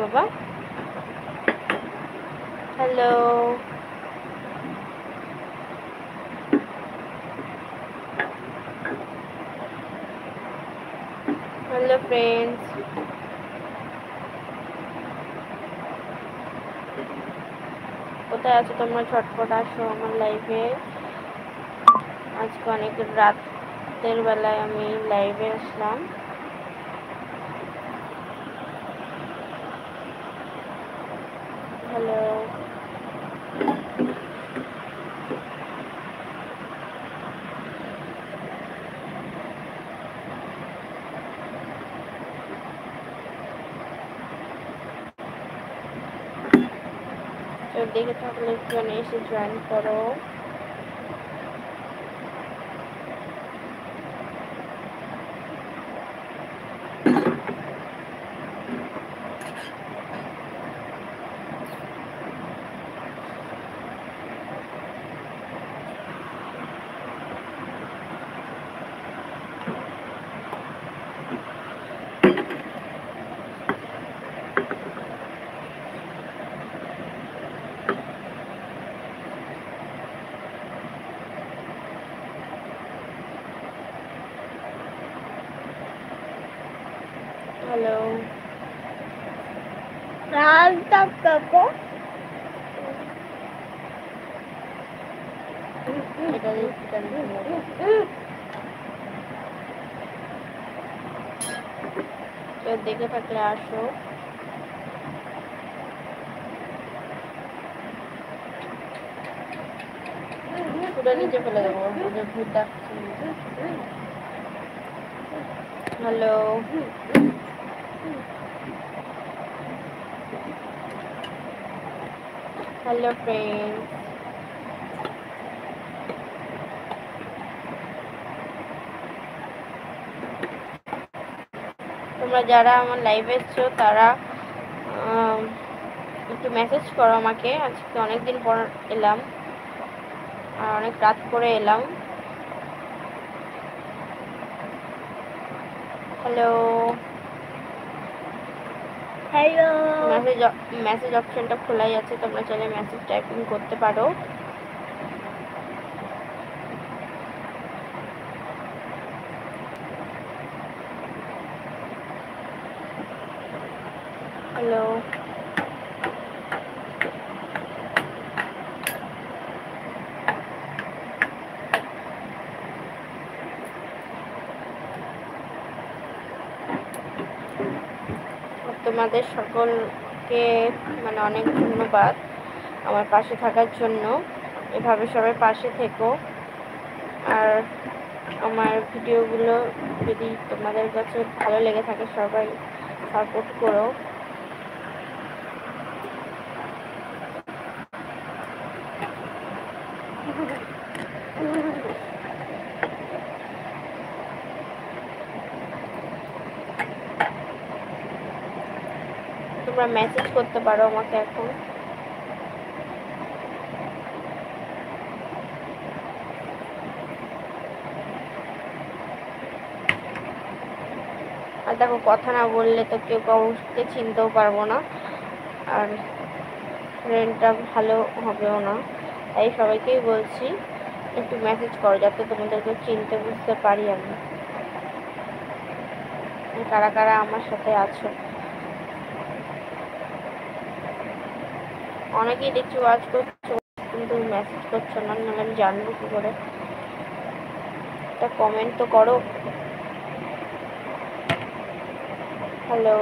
বাবা hello hello friends, কোথায় আছো তোমরা? ছটপট আসো আমার লাইভে। আজকে অনেক রাতের বেলায় আমি লাইভে আসলাম। হ্যালো, কেউ দেখে থাকলে একটু এসে জয়েন করো। হ্যালো, কেউ দেখে থাকলে আসো। পুরো নিচে ফেলে দেবো, ভূত ডাকছে। হ্যালো, হ্যালো ফ্রেন্ডস, তোমরা যারা আমার লাইভে এসছো তারা একটু মেসেজ করো আমাকে। আজকে অনেকদিন পর এলাম আর অনেক রাত করে এলাম। হ্যালো হ্যালো, মেসেজ অপশনটা খোলাই আছে, তোমরা চাইলে মেসেজ টাইপিং করতে পারো। হ্যালো, তোমাদের সকলকে মানে অনেক ধন্যবাদ আমার পাশে থাকার জন্য। এভাবে সবাই পাশে থেকো। আর আমার ভিডিওগুলো যদি তোমাদের কাছে ভালো লেগে থাকে সবাই সাপোর্ট করো। তোমরা মেসেজ করতে পারো আমাকে এখন। আর দেখো, কথা না বললে তো কেউ কাউকে চিনতেও পারবো না, আর ফ্রেন্ডটা ভালো হবেও না। তাই সবাইকেই বলছি একটু মেসেজ করো যাতে তোমাদেরকে চিনতে বুঝতে পারি আমি কারা কারা আমার সাথে আছো। অনেকেই দেখছি ওয়াচ করছো কিন্তু মেসেজ করছো না, নাহলে আমি জানবো কি করে? একটা কমেন্ট তো করো। হ্যালো।